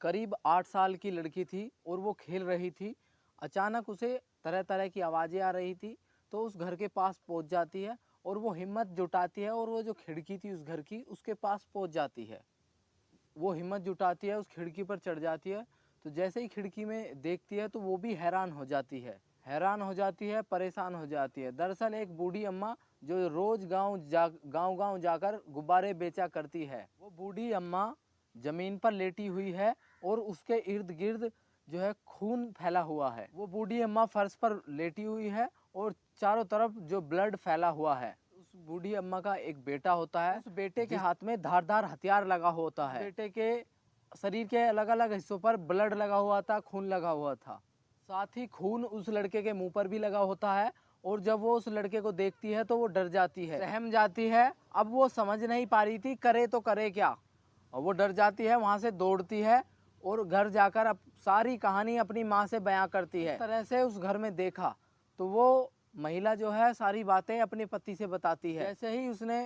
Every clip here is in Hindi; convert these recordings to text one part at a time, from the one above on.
करीब 8 साल की लड़की थी और वो खेल रही थी। अचानक उसे तरह तरह की आवाज़ें आ रही थी, तो उस घर के पास पहुंच जाती है और वो हिम्मत जुटाती है और वो जो खिड़की थी उस घर की उसके पास पहुंच जाती है। वो हिम्मत जुटाती है, उस खिड़की पर चढ़ जाती है। तो जैसे ही खिड़की में देखती है तो वो भी हैरान हो जाती है, परेशान हो जाती है। दरअसल एक बूढ़ी अम्मा जो रोज गांव जाकर गुब्बारे बेचा करती है, वो बूढ़ी अम्मा जमीन पर लेटी हुई है और उसके इर्द गिर्द जो है खून फैला हुआ है। वो बूढ़ी अम्मा फर्श पर लेटी हुई है और चारों तरफ जो ब्लड फैला हुआ है। उस बूढ़ी अम्मा का एक बेटा होता है, उस बेटे के हाथ में धारदार हथियार लगा होता है। बेटे के शरीर के अलग अलग हिस्सों पर ब्लड लगा हुआ था, खून लगा हुआ था। साथ ही खून उस लड़के के मुंह पर भी लगा होता है और जब वो उस लड़के को देखती है तो वो डर जाती है, सहम जाती है। अब वो समझ नहीं पा रही थी करे तो करे क्या, और वो डर जाती है, वहाँ से दौड़ती है और घर जाकर अब सारी कहानी अपनी माँ से बयां करती है। इस तरह से उस घर में देखा तो वो महिला जो है सारी बातें अपने पति से बताती है। जैसे ही उसने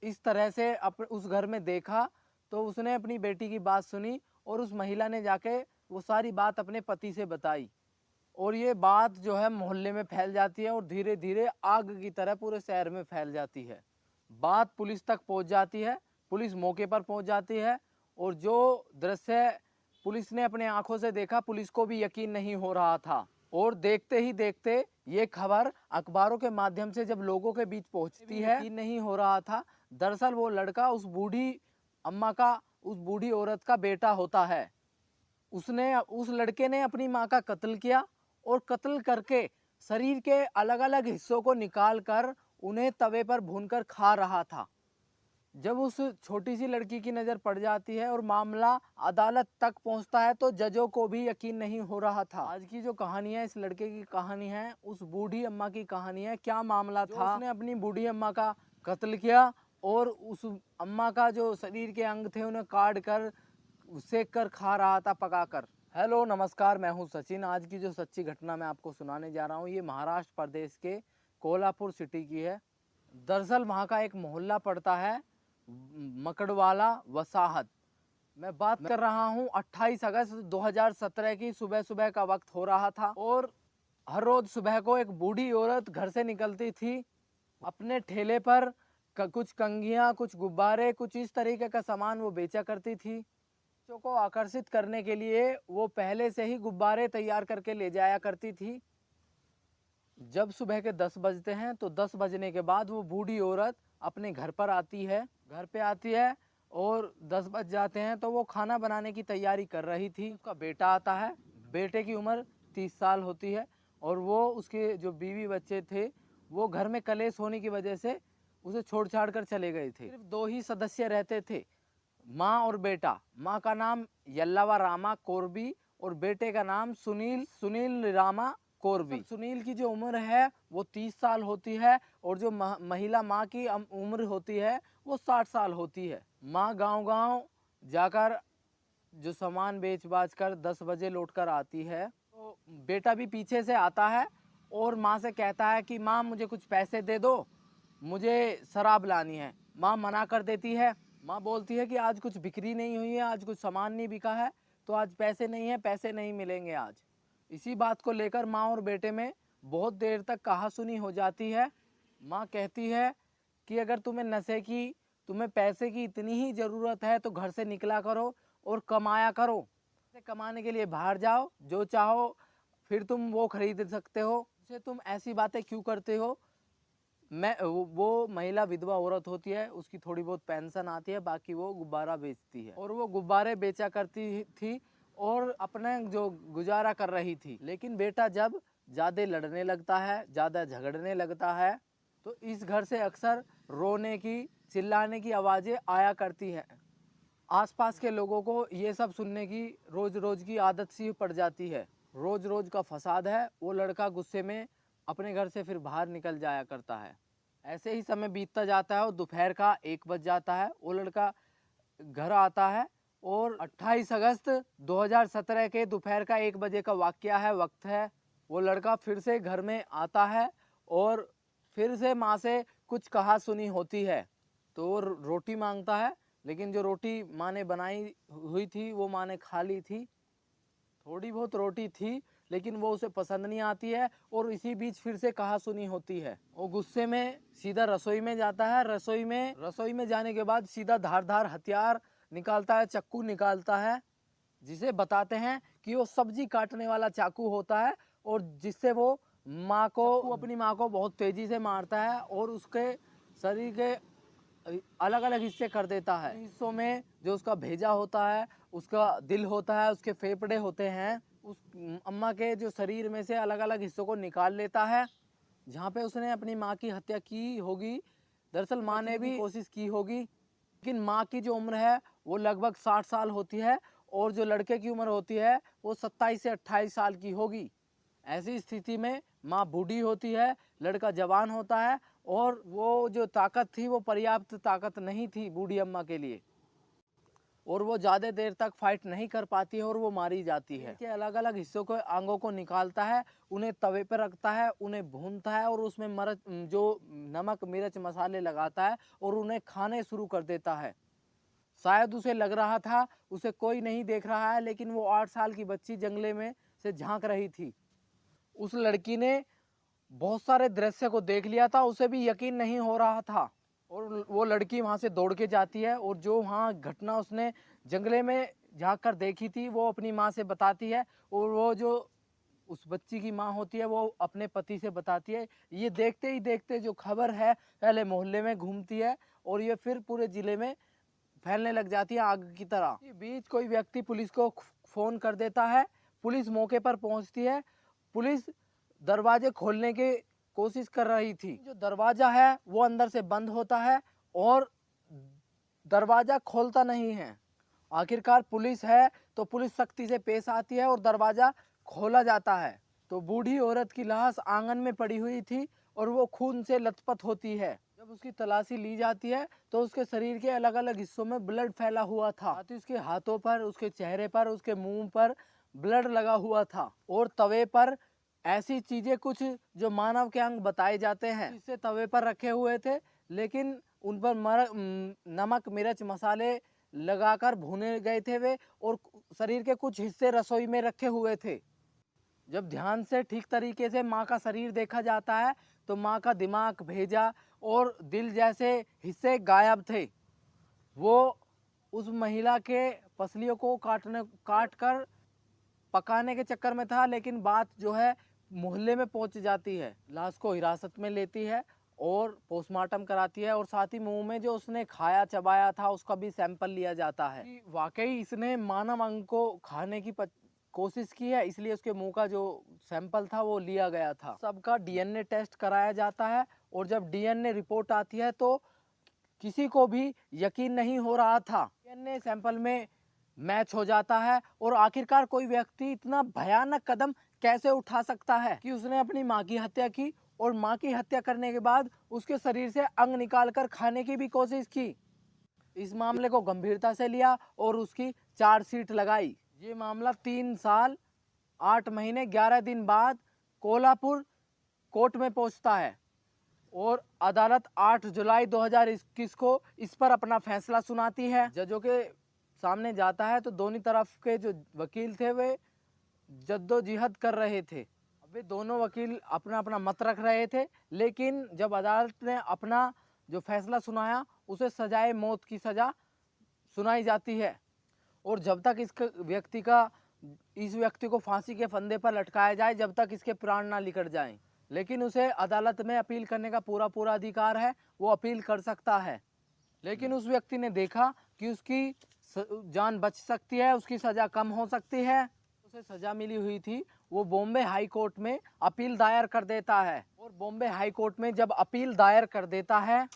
इस तरह से उस घर में देखा तो उसने अपनी बेटी की बात सुनी और उस महिला ने जाके वो सारी बात अपने पति से बताई और ये बात जो है मोहल्ले में फैल जाती है और धीरे धीरे आग की तरह पूरे शहर में फैल जाती है। बात पुलिस तक पहुंच जाती है, पुलिस मौके पर पहुंच जाती है और जो दृश्य पुलिस ने अपने आंखों से देखा, पुलिस को भी यकीन नहीं हो रहा था। और देखते ही देखते ये खबर अखबारों के माध्यम से जब लोगों के बीच पहुंचती है, यकीन नहीं हो रहा था। दरअसल वो लड़का उस बूढ़ी अम्मा का, उस बूढ़ी औरत का बेटा होता है। उस लड़के ने अपनी माँ का कत्ल किया और कत्ल करके शरीर के अलग अलग हिस्सों को निकाल कर उन्हें तवे पर भूनकर खा रहा था। जब उस छोटी सी लड़की की नज़र पड़ जाती है और मामला अदालत तक पहुंचता है तो जजों को भी यकीन नहीं हो रहा था। आज की जो कहानी है इस लड़के की कहानी है, उस बूढ़ी अम्मा की कहानी है। क्या मामला था, उसने अपनी बूढ़ी अम्मा का कत्ल किया और उस अम्मा का जो शरीर के अंग थे उन्हें काट कर सेक कर खा रहा था, पकाकर। हेलो नमस्कार, मैं हूं सचिन। आज की जो सच्ची घटना मैं आपको सुनाने जा रहा हूं ये महाराष्ट्र प्रदेश के कोल्हापुर सिटी की है। दरअसल वहाँ का एक मोहल्ला पड़ता है मकड़वाला वसाहत। मैं बात कर रहा हूँ 28 अगस्त 2017 की सुबह सुबह का वक्त हो रहा था और हर रोज सुबह को एक बूढ़ी औरत घर से निकलती थी। अपने ठेले पर कुछ कंघियाँ, कुछ गुब्बारे, कुछ इस तरीके का सामान वो बेचा करती थी। बच्चों को आकर्षित करने के लिए वो पहले से ही गुब्बारे तैयार करके ले जाया करती थी। जब सुबह के 10 बजते हैं तो 10 बजने के बाद वो बूढ़ी औरत अपने घर पर आती है, घर पे आती है और 10 बज जाते हैं तो वो खाना बनाने की तैयारी कर रही थी। उसका बेटा आता है, बेटे की उम्र 30 साल होती है और वो उसके जो बीवी बच्चे थे वो घर में कलेश होने की वजह से उसे छोड़ छाड़ कर चले गए थे। सिर्फ 2 ही सदस्य रहते थे, माँ और बेटा। माँ का नाम यल्लावा रामा कोरबी और बेटे का नाम सुनील रामा कोरबी। सुनील की जो उम्र है वो 30 साल होती है और जो महिला माँ की उम्र होती है वो 60 साल होती है। माँ गांव गांव जाकर जो सामान बेच बाच कर 10 बजे लौट कर आती है तो बेटा भी पीछे से आता है और माँ से कहता है कि माँ मुझे कुछ पैसे दे दो, मुझे शराब लानी है। माँ मना कर देती है। माँ बोलती है कि आज कुछ बिक्री नहीं हुई है, आज कुछ सामान नहीं बिका है, तो आज पैसे नहीं है, पैसे नहीं मिलेंगे आज। इसी बात को लेकर माँ और बेटे में बहुत देर तक कहासुनी हो जाती है। माँ कहती है कि अगर तुम्हें पैसे की इतनी ही ज़रूरत है तो घर से निकला करो और कमाया करो। पैसे कमाने के लिए बाहर जाओ, जो चाहो फिर तुम वो खरीद सकते हो, उसे तुम ऐसी बातें क्यों करते हो। वो महिला विधवा औरत होती है, उसकी थोड़ी बहुत पेंशन आती है, बाकी वो गुब्बारा बेचती है और वो गुब्बारे बेचा करती थी और अपना जो गुजारा कर रही थी। लेकिन बेटा जब ज़्यादा लड़ने लगता है, ज़्यादा झगड़ने लगता है तो इस घर से अक्सर रोने की, चिल्लाने की आवाज़ें आया करती हैं। आसपास के लोगों को ये सब सुनने की रोज रोज की आदत सी पड़ जाती है। रोज रोज का फसाद है। वो लड़का गुस्से में अपने घर से फिर बाहर निकल जाया करता है। ऐसे ही समय बीतता जाता है और दोपहर का 1 बज जाता है। वो लड़का घर आता है और 28 अगस्त 2017 के दोपहर का 1 बजे का वाकया है, वक्त है। वो लड़का फिर से घर में आता है और फिर से माँ से कुछ कहा सुनी होती है तो वो रोटी मांगता है। लेकिन जो रोटी माँ ने बनाई हुई थी वो माँ ने खा ली थी। थोड़ी बहुत रोटी थी लेकिन वो उसे पसंद नहीं आती है और इसी बीच फिर से कहासुनी होती है। वो गुस्से में सीधा रसोई में जाता है। रसोई में जाने के बाद सीधा धारदार हथियार निकालता है, चक्कू निकालता है, जिसे बताते हैं कि वो सब्जी काटने वाला चाकू होता है और जिससे वो अपनी माँ को बहुत तेजी से मारता है और उसके शरीर के अलग अलग हिस्से कर देता है। हिस्सों में जो उसका भेजा होता है, उसका दिल होता है, उसके फेफड़े होते हैं, उस अम्मा के जो शरीर में से अलग अलग हिस्सों को निकाल लेता है। जहाँ पे उसने अपनी माँ की हत्या की होगी, दरअसल माँ ने भी कोशिश की होगी, लेकिन माँ की जो उम्र है वो लगभग 60 साल होती है और जो लड़के की उम्र होती है वो 27 से 28 साल की होगी। ऐसी स्थिति में माँ बूढ़ी होती है, लड़का जवान होता है और वो जो ताकत थी वो पर्याप्त ताकत नहीं थी बूढ़ी अम्मा के लिए और वो ज़्यादा देर तक फाइट नहीं कर पाती है और वो मारी जाती है। के अलग अलग हिस्सों को अंगों को निकालता है, उन्हें तवे पर रखता है, उन्हें भूनता है और उसमें जो नमक मिर्च मसाले लगाता है और उन्हें खाने शुरू कर देता है। शायद उसे लग रहा था उसे कोई नहीं देख रहा है, लेकिन वो 8 साल की बच्ची जंगले में से झांक रही थी। उस लड़की ने बहुत सारे दृश्य को देख लिया था, उसे भी यकीन नहीं हो रहा था और वो लड़की वहाँ से दौड़ के जाती है और जो वहाँ घटना उसने जंगले में झाँक कर देखी थी वो अपनी माँ से बताती है और वो जो उस बच्ची की माँ होती है वो अपने पति से बताती है। ये देखते ही देखते जो खबर है पहले मोहल्ले में घूमती है और ये फिर पूरे ज़िले में फैलने लग जाती है आग की तरह। इस बीच कोई व्यक्ति पुलिस को फ़ोन कर देता है, पुलिस मौके पर पहुंचती है। पुलिस दरवाजे खोलने की कोशिश कर रही थी। जो दरवाज़ा है वो अंदर से बंद होता है और दरवाज़ा खोलता नहीं है। आखिरकार पुलिस है तो पुलिस सख्ती से पेश आती है और दरवाज़ा खोला जाता है तो बूढ़ी औरत की लाश आंगन में पड़ी हुई थी और वो खून से लथपथ होती है। जब उसकी तलाशी ली जाती है तो उसके शरीर के अलग अलग हिस्सों में ब्लड फैला हुआ था, साथ ही उसके हाथों पर, उसके चेहरे पर, उसके मुंह पर ब्लड लगा हुआ था और तवे पर ऐसी चीजें कुछ जो मानव के अंग बताए जाते हैं इससे तवे पर रखे हुए थे, लेकिन उन पर नमक मिर्च मसाले लगाकर भुने गए थे वे और शरीर के कुछ हिस्से रसोई में रखे हुए थे। जब ध्यान से ठीक तरीके से माँ का शरीर देखा जाता है तो माँ का दिमाग, भेजा और दिल जैसे हिस्से गायब थे। वो उस महिला के पसलियों को काट कर पकाने के चक्कर में था, लेकिन बात जो है मोहल्ले में पहुंच जाती है। लाश को हिरासत में लेती है और पोस्टमार्टम कराती है और साथ ही मुंह में जो उसने खाया चबाया था उसका भी सैंपल लिया जाता है कि वाकई इसने मानव अंग को खाने की कोशिश की है, इसलिए उसके मुंह का जो सैंपल था वो लिया गया था। सबका डीएनए टेस्ट कराया जाता है और जब डीएनए रिपोर्ट आती है तो किसी को भी यकीन नहीं हो रहा था। डीएनए सैंपल में मैच हो जाता है और आखिरकार कोई व्यक्ति इतना भयानक कदम कैसे उठा सकता है कि उसने अपनी माँ की हत्या की और माँ की हत्या करने के बाद उसके शरीर से अंग निकालकर खाने की भी कोशिश की। इस मामले को गंभीरता से लिया और उसकी चार्जशीट लगाई। ये मामला 3 साल 8 महीने 11 दिन बाद कोल्हापुर कोर्ट में पहुंचता है और अदालत 8 जुलाई 2021 को इस पर अपना फैसला सुनाती है। जजों के सामने जाता है तो दोनों तरफ के जो वकील थे वे जद्दोजहद कर रहे थे। अब वे दोनों वकील अपना अपना मत रख रहे थे, लेकिन जब अदालत ने अपना जो फैसला सुनाया उसे सजाए मौत की सज़ा सुनाई जाती है और जब तक इस व्यक्ति को फांसी के फंदे पर लटकाया जाए जब तक इसके प्राण ना निकल जाएं। लेकिन उसे अदालत में अपील करने का पूरा अधिकार है, वो अपील कर सकता है। लेकिन उस व्यक्ति ने देखा कि उसकी जान बच सकती है, उसकी सज़ा कम हो सकती है। उसे सज़ा मिली हुई थी, वो बॉम्बे हाई कोर्ट में अपील दायर कर देता है और बॉम्बे हाई कोर्ट में जब अपील दायर कर देता है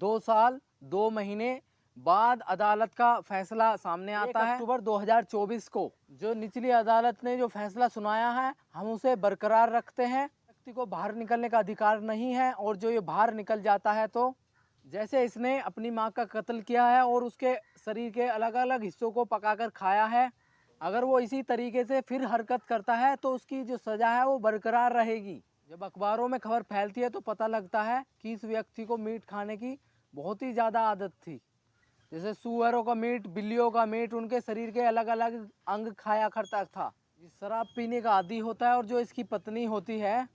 2 साल 2 महीने बाद अदालत का फैसला सामने आता है। अक्टूबर 2024 को जो निचली अदालत ने जो फैसला सुनाया है हम उसे बरकरार रखते हैं। व्यक्ति को बाहर निकलने का अधिकार नहीं है और जो ये बाहर निकल जाता है तो जैसे इसने अपनी माँ का कत्ल किया है और उसके शरीर के अलग अलग हिस्सों को पकाकर खाया है, अगर वो इसी तरीके से फिर हरकत करता है तो उसकी जो सज़ा है वो बरकरार रहेगी। जब अखबारों में खबर फैलती है तो पता लगता है कि इस व्यक्ति को मीट खाने की बहुत ही ज़्यादा आदत थी। जैसे सुअरों का मीट, बिल्लियों का मीट, उनके शरीर के अलग अलग अंग खाया करता था। ये शराब पीने का आदी होता है और जो इसकी पत्नी होती है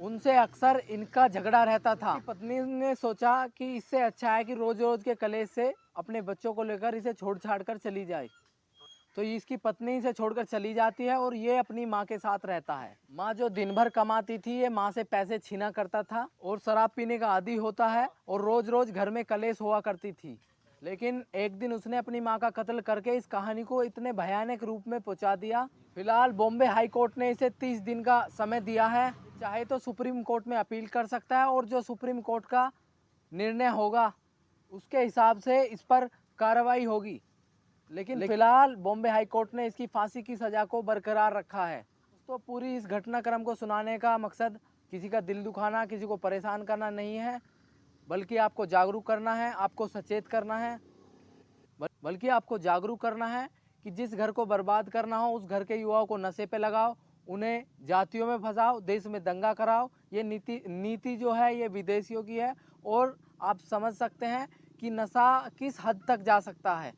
उनसे अक्सर इनका झगड़ा रहता था। पत्नी ने सोचा कि इससे अच्छा है कि रोज रोज के कलेश से अपने बच्चों को लेकर इसे छोड़ छाड़ कर चली जाए। तो इसकी पत्नी इसे छोड़कर चली जाती है और ये अपनी माँ के साथ रहता है। माँ जो दिन भर कमाती थी, ये माँ से पैसे छीना करता था और शराब पीने का आदी होता है और रोज रोज घर में कलेश हुआ करती थी। लेकिन एक दिन उसने अपनी माँ का कत्ल करके इस कहानी को इतने भयानक रूप में पहुंचा दिया। फिलहाल बॉम्बे हाई कोर्ट ने इसे 30 दिन का समय दिया है। चाहे तो सुप्रीम कोर्ट में अपील कर सकता है और जो सुप्रीम कोर्ट का निर्णय होगा उसके हिसाब से इस पर कार्रवाई होगी। लेकिन फिलहाल बॉम्बे हाई कोर्ट ने इसकी फांसी की सज़ा को बरकरार रखा है। तो पूरी इस घटनाक्रम को सुनाने का मकसद किसी का दिल दुखाना, किसी को परेशान करना नहीं है, बल्कि आपको जागरूक करना है, आपको सचेत करना है, बल्कि आपको जागरूक करना है कि जिस घर को बर्बाद करना हो उस घर के युवाओं को नशे पे लगाओ, उन्हें जातियों में फंसाओ, देश में दंगा कराओ। ये नीति जो है ये विदेशियों की है और आप समझ सकते हैं कि नशा किस हद तक जा सकता है।